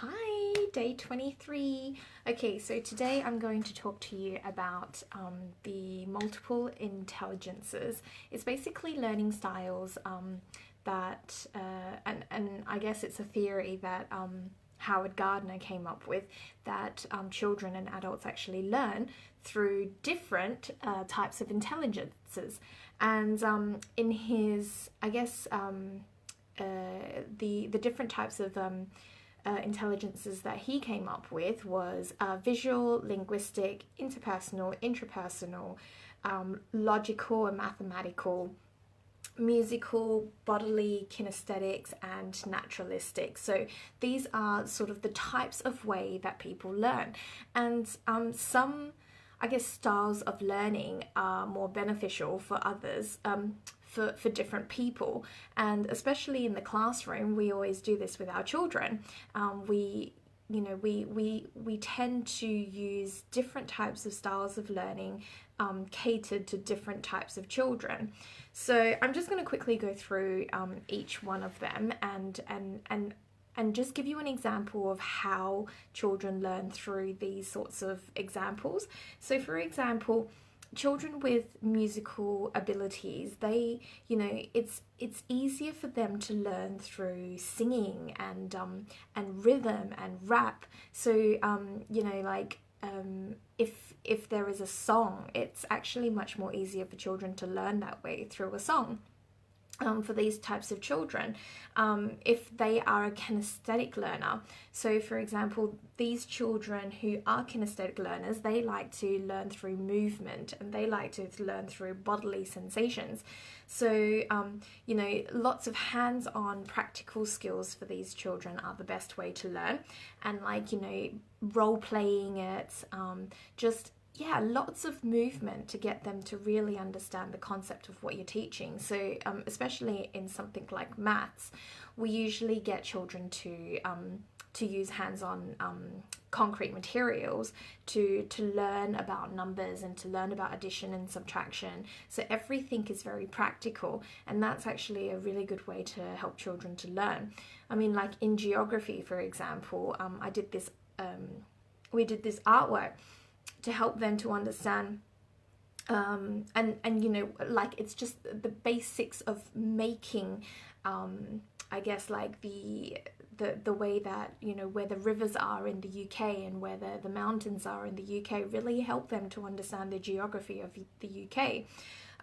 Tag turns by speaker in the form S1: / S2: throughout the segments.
S1: Hi, day 23. Okay, so today I'm going to talk to you about the multiple intelligences. It's basically learning styles and I guess it's a theory that Howard Gardner came up with that children and adults actually learn through different types of intelligences. And in his, I guess, the different types of intelligences that he came up with was visual, linguistic, interpersonal, intrapersonal, logical and mathematical, musical, bodily, kinesthetics, and naturalistic. So these are sort of the types of way that people learn. And some, I guess, styles of learning are more beneficial for others. For different people, and especially in the classroom, we always do this with our children. We tend to use different types of styles of learning catered to different types of children. So I'm just going to quickly go through each one of them and just give you an example of how children learn through these sorts of examples. So for example, children with musical abilities, it's easier for them to learn through singing and rhythm and rap. So if there is a song, it's actually much more easier for children to learn that way through a song. For these types of children, if they are a kinesthetic learner. So for example, these children who are kinesthetic learners, they like to learn through movement and they like to learn through bodily sensations. So, lots of hands-on practical skills for these children are the best way to learn. And role playing it, lots of movement to get them to really understand the concept of what you're teaching. So especially in something like maths, we usually get children to use hands-on concrete materials to learn about numbers and to learn about addition and subtraction. So everything is very practical, and that's actually a really good way to help children to learn. I mean, like in geography, for example, we did this artwork to help them to understand it's just the basics of making I guess like the way that where the rivers are in the UK and where the mountains are in the UK really help them to understand the geography of the UK.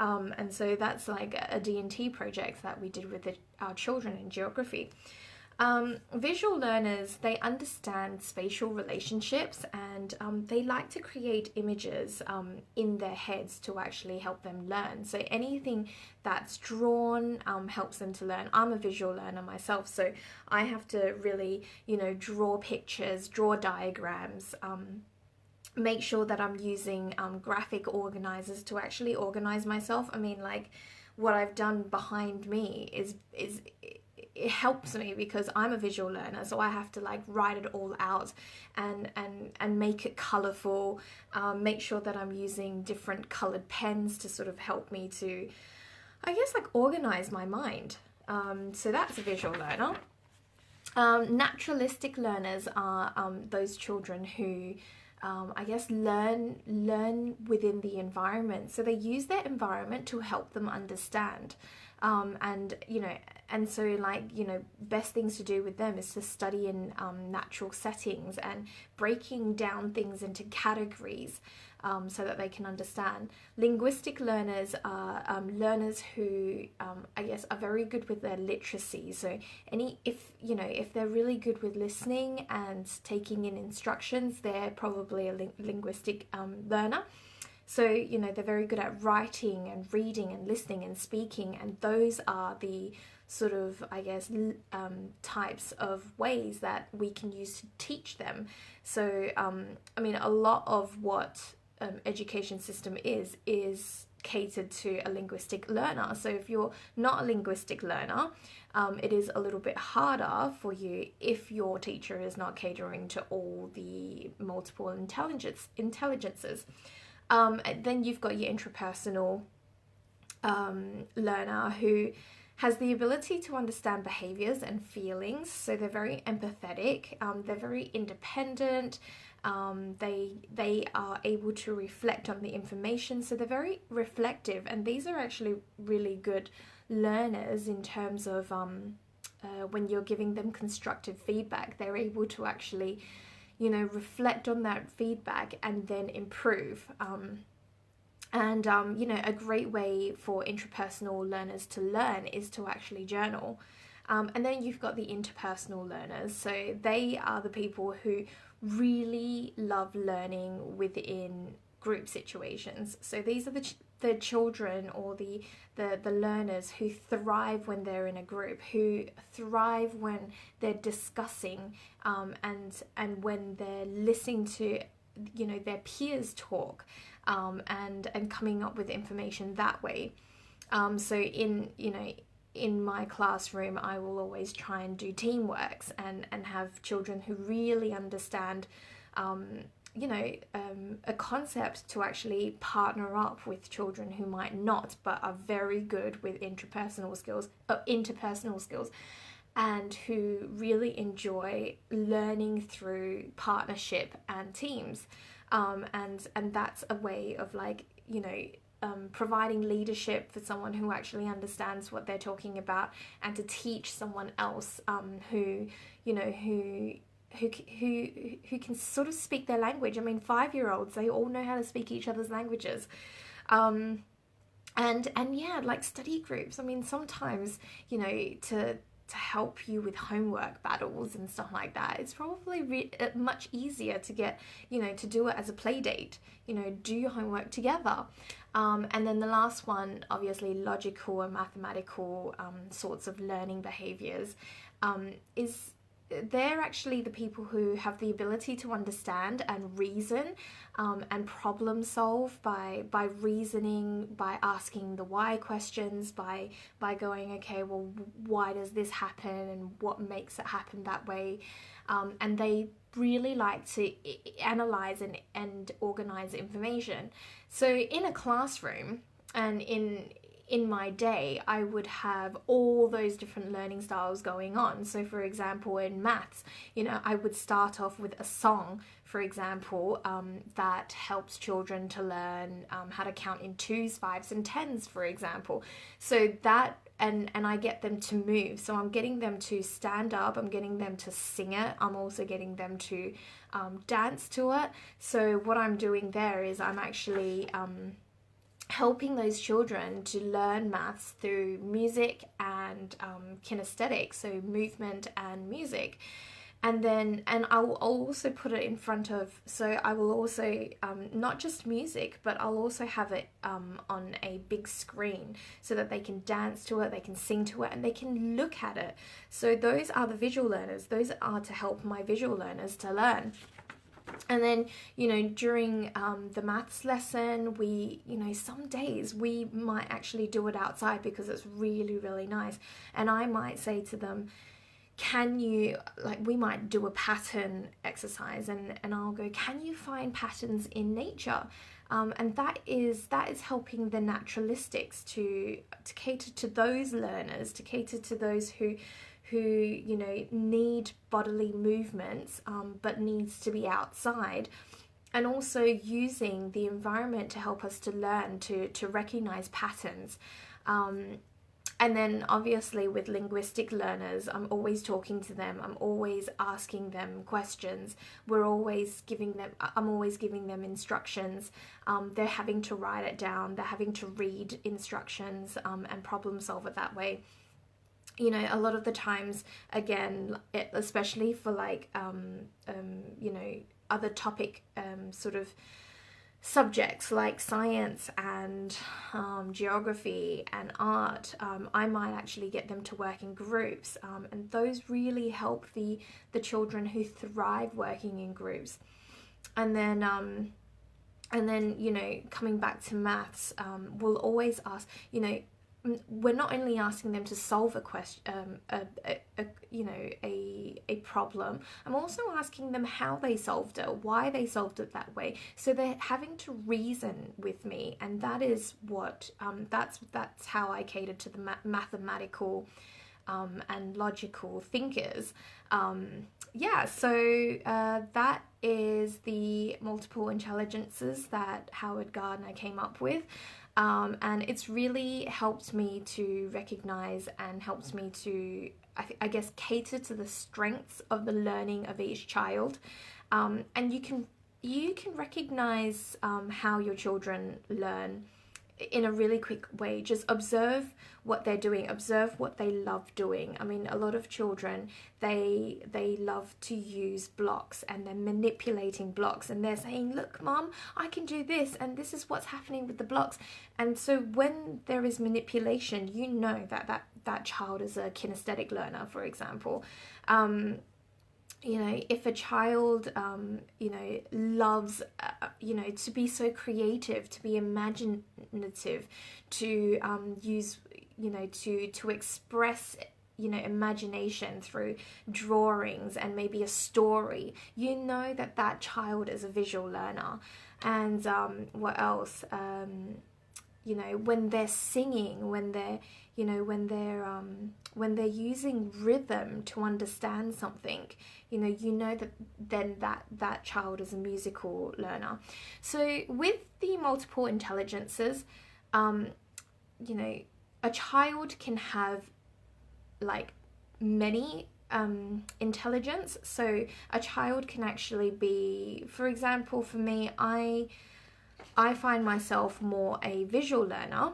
S1: And so that's like a D&T project that we did with our children in geography. Visual learners, they understand spatial relationships and they like to create images in their heads to actually help them learn. So anything that's drawn helps them to learn. I'm a visual learner myself, so I have to really, draw pictures, draw diagrams, make sure that I'm using graphic organizers to actually organize myself. I mean, like what I've done behind me is it helps me because I'm a visual learner, so I have to like write it all out and make it colorful, make sure that I'm using different colored pens to sort of help me to, I guess, like organize my mind. So that's a visual learner. Naturalistic learners are those children who I guess learn within the environment. So they use their environment to help them understand. And so best things to do with them is to study in natural settings and breaking down things into categories so that they can understand. Linguistic learners are learners who I guess are very good with their literacy. So if they're really good with listening and taking in instructions, they're probably a linguistic learner. So, they're very good at writing and reading and listening and speaking, and those are the sort of, I guess, types of ways that we can use to teach them. So, a lot of what education system is catered to a linguistic learner. So if you're not a linguistic learner, it is a little bit harder for you if your teacher is not catering to all the multiple intelligences. Then you've got your intrapersonal learner who has the ability to understand behaviors and feelings. So they're very empathetic, they're very independent, they are able to reflect on the information. So they're very reflective, and these are actually really good learners in terms of when you're giving them constructive feedback. They're able to actually, reflect on that feedback and then improve. A great way for intrapersonal learners to learn is to actually journal. And then you've got the interpersonal learners. So they are the people who really love learning within group situations. So these are the children or the learners who thrive when they're in a group, who thrive when they're discussing and when they're listening to their peers talk, and coming up with information that way. So in my classroom, I will always try and do teamworks and have children who really understand a concept to actually partner up with children who might not, but are very good with interpersonal skills, and who really enjoy learning through partnership and teams. And that's a way of providing leadership for someone who actually understands what they're talking about, and to teach someone else who can sort of speak their language. I mean, 5-year-olds, they all know how to speak each other's languages. And yeah, like study groups. I mean, sometimes, to help you with homework battles and stuff like that, it's probably much easier to get, to do it as a play date, do your homework together. And then the last one, obviously logical and mathematical sorts of learning behaviors, is they're actually the people who have the ability to understand and reason and problem solve by reasoning, by asking the why questions, by going, okay, well, why does this happen and what makes it happen that way? And they really like to analyze and organize information. So in a classroom and in my day, I would have all those different learning styles going on. So for example, in maths, I would start off with a song, for example, that helps children to learn how to count in 2s, 5s and 10s, for example. So that, and I get them to move. So I'm getting them to stand up, I'm getting them to sing it, I'm also getting them to dance to it. So what I'm doing there is I'm actually helping those children to learn maths through music and kinesthetic, so movement and music. And I'll also put it in front of, so I will also, not just music, but I'll also have it on a big screen so that they can dance to it, they can sing to it, and they can look at it. So those are the visual learners. Those are to help my visual learners to learn. And then, during the maths lesson, we, some days we might actually do it outside because it's really, really nice. And I might say to them, can you, we might do a pattern exercise, and I'll go, can you find patterns in nature? And that is helping the naturalistics to cater to those learners, to cater to those who need bodily movements, but needs to be outside, and also using the environment to help us to learn to recognize patterns. And then obviously with linguistic learners, I'm always talking to them, I'm always asking them questions, I'm always giving them instructions. They're having to write it down, they're having to read instructions and problem solve it that way. A lot of the times, again, especially for other topic sort of subjects like science and geography and art, I might actually get them to work in groups, and those really help the children who thrive working in groups. And then coming back to maths, we'll always ask, we're not only asking them to solve a question, you know, a problem. I'm also asking them how they solved it, why they solved it that way. So they're having to reason with me, and that is what that's how I cater to the mathematical and logical thinkers. Yeah, so that is the multiple intelligences that Howard Gardner came up with. And it's really helped me to recognize and helped me to, I guess, cater to the strengths of the learning of each child. And you can recognize how your children learn in a really quick way. Just observe what they're doing, observe what they love doing. I mean, a lot of children, they love to use blocks, and they're manipulating blocks, and they're saying, look mom, I can do this, and this is what's happening with the blocks. And so when there is manipulation, you know that child is a kinesthetic learner, for example. You know, if a child, you know, loves, you know, to be so creative, to be imaginative, to use, you know, to express, you know, imagination through drawings and maybe a story, you know that child is a visual learner. And what else? You know, when they're singing, when they're, you know, when they're using rhythm to understand something, you know that then that child is a musical learner. So with the multiple intelligences, you know, a child can have like many intelligence. So a child can actually be, for example, for me, I find myself more a visual learner,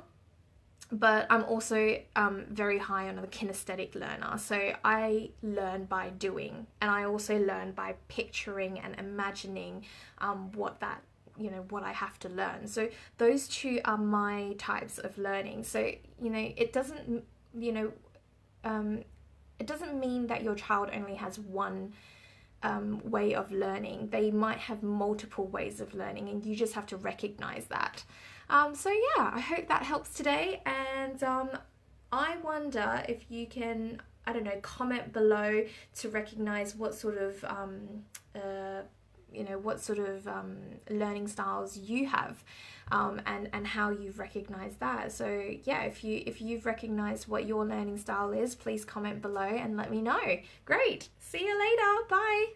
S1: but I'm also very high on the kinesthetic learner. So I learn by doing, and I also learn by picturing and imagining what I have to learn. So those two are my types of learning. So, you know, it doesn't mean that your child only has one way of learning. They might have multiple ways of learning, and you just have to recognize that. So yeah, I hope that helps today, and I wonder if you can, I don't know, comment below to recognize what sort of learning styles you have, and how you've recognized that. So yeah, if you've recognized what your learning style is, please comment below and let me know. Great, see you later, bye.